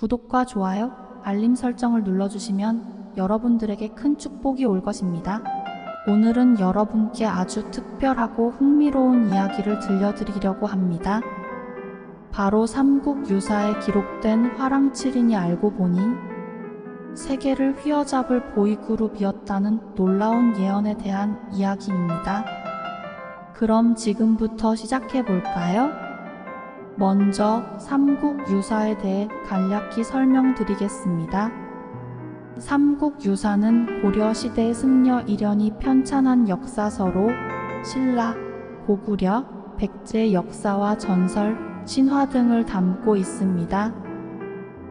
구독과 좋아요, 알림 설정을 눌러주시면 여러분들에게 큰 축복이 올 것입니다. 오늘은 여러분께 아주 특별하고 흥미로운 이야기를 들려드리려고 합니다. 바로 삼국유사에 기록된 화랑칠인이 알고 보니 세계를 휘어잡을 보이그룹이었다는 놀라운 예언에 대한 이야기입니다. 그럼 지금부터 시작해 볼까요? 먼저 삼국유사에 대해 간략히 설명드리겠습니다. 삼국유사는 고려시대 승려 이련이 편찬한 역사서로 신라, 고구려, 백제 역사와 전설, 신화 등을 담고 있습니다.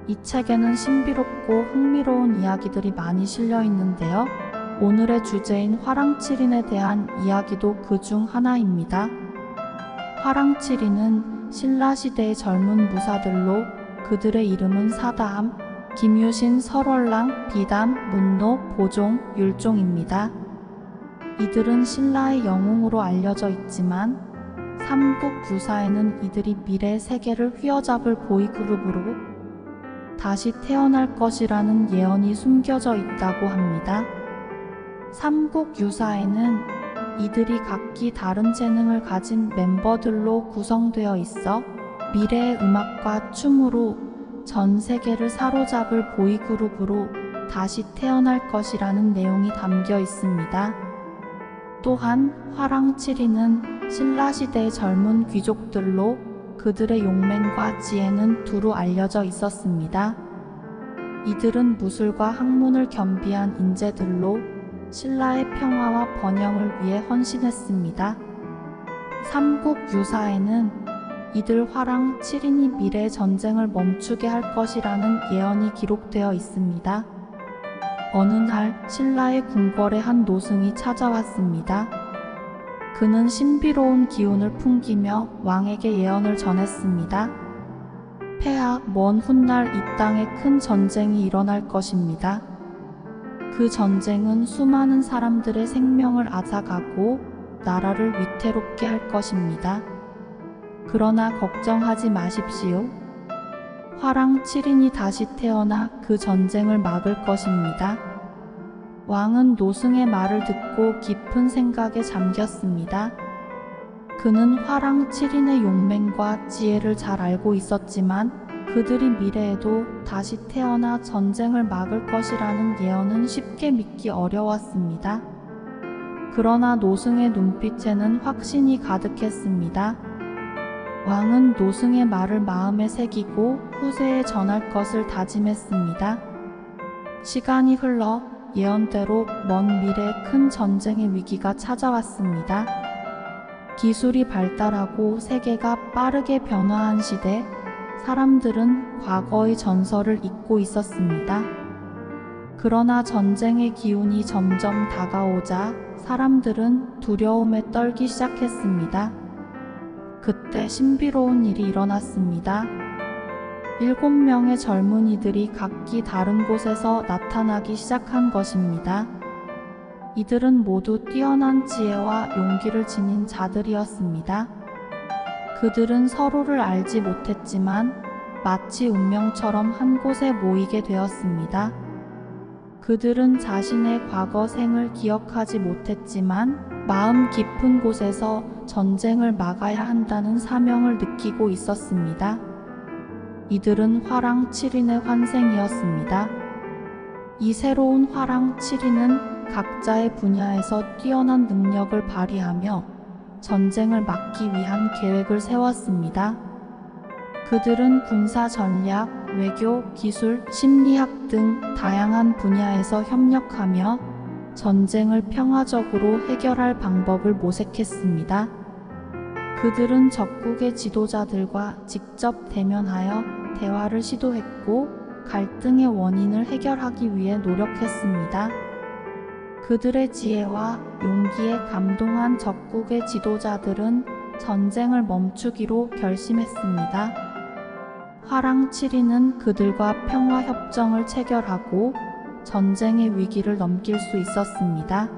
이 책에는 신비롭고 흥미로운 이야기들이 많이 실려 있는데요. 오늘의 주제인 화랑칠인에 대한 이야기도 그 중 하나입니다. 화랑칠인은 신라시대의 젊은 무사들로 그들의 이름은 사다함, 김유신, 설월랑, 비담, 문노, 보종, 율종입니다. 이들은 신라의 영웅으로 알려져 있지만 삼국유사에는 이들이 미래 세계를 휘어잡을 보이그룹으로 다시 태어날 것이라는 예언이 숨겨져 있다고 합니다. 삼국유사에는 이들이 각기 다른 재능을 가진 멤버들로 구성되어 있어 미래의 음악과 춤으로 전 세계를 사로잡을 보이그룹으로 다시 태어날 것이라는 내용이 담겨 있습니다. 또한 화랑칠인은 신라시대의 젊은 귀족들로 그들의 용맹과 지혜는 두루 알려져 있었습니다. 이들은 무술과 학문을 겸비한 인재들로 신라의 평화와 번영을 위해 헌신했습니다. 삼국유사에는 이들 화랑칠인이 미래의 전쟁을 멈추게 할 것이라는 예언이 기록되어 있습니다. 어느 날 신라의 궁궐에 한 노승이 찾아왔습니다. 그는 신비로운 기운을 풍기며 왕에게 예언을 전했습니다. 폐하, 먼 훗날 이 땅에 큰 전쟁이 일어날 것입니다. 그 전쟁은 수많은 사람들의 생명을 앗아가고 나라를 위태롭게 할 것입니다. 그러나 걱정하지 마십시오. 화랑칠인이 다시 태어나 그 전쟁을 막을 것입니다. 왕은 노승의 말을 듣고 깊은 생각에 잠겼습니다. 그는 화랑칠인의 용맹과 지혜를 잘 알고 있었지만 그들이 미래에도 다시 태어나 전쟁을 막을 것이라는 예언은 쉽게 믿기 어려웠습니다. 그러나 노승의 눈빛에는 확신이 가득했습니다. 왕은 노승의 말을 마음에 새기고 후세에 전할 것을 다짐했습니다. 시간이 흘러 예언대로 먼 미래에 큰 전쟁의 위기가 찾아왔습니다. 기술이 발달하고 세계가 빠르게 변화한 시대, 사람들은 과거의 전설을 잊고 있었습니다. 그러나 전쟁의 기운이 점점 다가오자 사람들은 두려움에 떨기 시작했습니다. 그때 신비로운 일이 일어났습니다. 7명의 젊은이들이 각기 다른 곳에서 나타나기 시작한 것입니다. 이들은 모두 뛰어난 지혜와 용기를 지닌 자들이었습니다. 그들은 서로를 알지 못했지만 마치 운명처럼 한 곳에 모이게 되었습니다. 그들은 자신의 과거 생을 기억하지 못했지만 마음 깊은 곳에서 전쟁을 막아야 한다는 사명을 느끼고 있었습니다. 이들은 화랑칠인의 환생이었습니다. 이 새로운 화랑칠인은 각자의 분야에서 뛰어난 능력을 발휘하며 전쟁을 막기 위한 계획을 세웠습니다. 그들은 군사 전략, 외교, 기술, 심리학 등 다양한 분야에서 협력하며 전쟁을 평화적으로 해결할 방법을 모색했습니다. 그들은 적국의 지도자들과 직접 대면하여 대화를 시도했고 갈등의 원인을 해결하기 위해 노력했습니다. 그들의 지혜와 용기에 감동한 적국의 지도자들은 전쟁을 멈추기로 결심했습니다. 화랑칠인은 그들과 평화협정을 체결하고 전쟁의 위기를 넘길 수 있었습니다.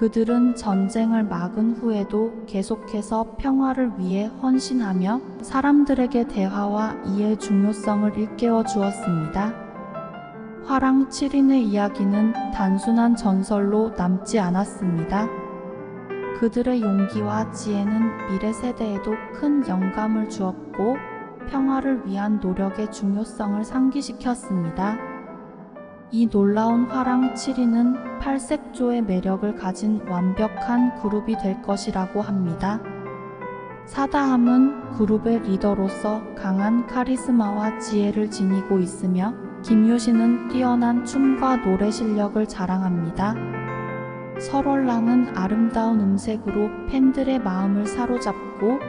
그들은 전쟁을 막은 후에도 계속해서 평화를 위해 헌신하며 사람들에게 대화와 이해의 중요성을 일깨워 주었습니다. 화랑 7인의 이야기는 단순한 전설로 남지 않았습니다. 그들의 용기와 지혜는 미래 세대에도 큰 영감을 주었고 평화를 위한 노력의 중요성을 상기시켰습니다. 이 놀라운 화랑 7인은 팔색조의 매력을 가진 완벽한 그룹이 될 것이라고 합니다. 사다함은 그룹의 리더로서 강한 카리스마와 지혜를 지니고 있으며 김효신은 뛰어난 춤과 노래 실력을 자랑합니다. 설월랑은 아름다운 음색으로 팬들의 마음을 사로잡고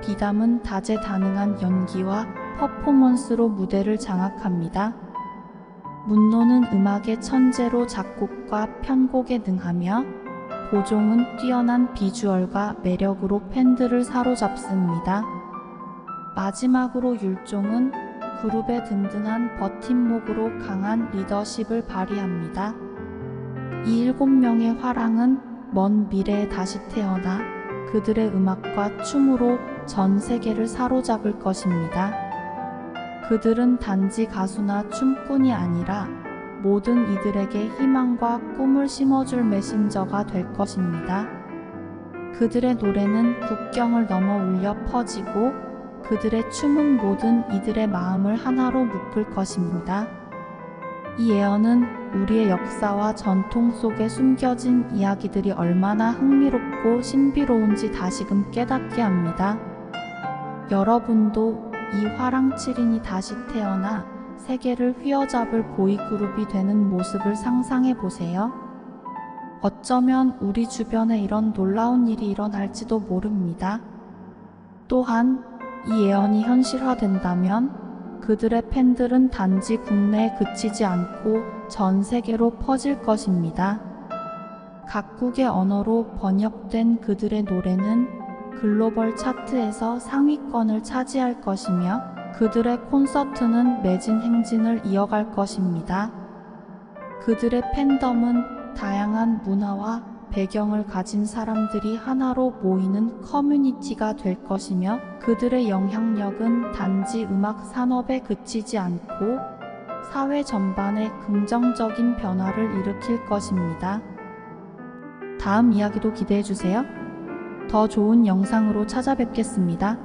비담은 다재다능한 연기와 퍼포먼스로 무대를 장악합니다. 문노는 음악의 천재로 작곡과 편곡에 능하며 보종은 뛰어난 비주얼과 매력으로 팬들을 사로잡습니다. 마지막으로 율종은 그룹의 든든한 버팀목으로 강한 리더십을 발휘합니다. 이 7명의 화랑은 먼 미래에 다시 태어나 그들의 음악과 춤으로 전 세계를 사로잡을 것입니다. 그들은 단지 가수나 춤꾼이 아니라 모든 이들에게 희망과 꿈을 심어줄 메신저가 될 것입니다. 그들의 노래는 국경을 넘어 울려 퍼지고 그들의 춤은 모든 이들의 마음을 하나로 묶을 것입니다. 이 예언은 우리의 역사와 전통 속에 숨겨진 이야기들이 얼마나 흥미롭고 신비로운지 다시금 깨닫게 합니다. 여러분도 이 화랑 7인이 다시 태어나 세계를 휘어잡을 보이그룹이 되는 모습을 상상해 보세요. 어쩌면 우리 주변에 이런 놀라운 일이 일어날지도 모릅니다. 또한 이 예언이 현실화된다면 그들의 팬들은 단지 국내에 그치지 않고 전 세계로 퍼질 것입니다. 각국의 언어로 번역된 그들의 노래는 글로벌 차트에서 상위권을 차지할 것이며 그들의 콘서트는 매진 행진을 이어갈 것입니다. 그들의 팬덤은 다양한 문화와 배경을 가진 사람들이 하나로 모이는 커뮤니티가 될 것이며 그들의 영향력은 단지 음악 산업에 그치지 않고 사회 전반에 긍정적인 변화를 일으킬 것입니다. 다음 이야기도 기대해주세요. 더 좋은 영상으로 찾아뵙겠습니다.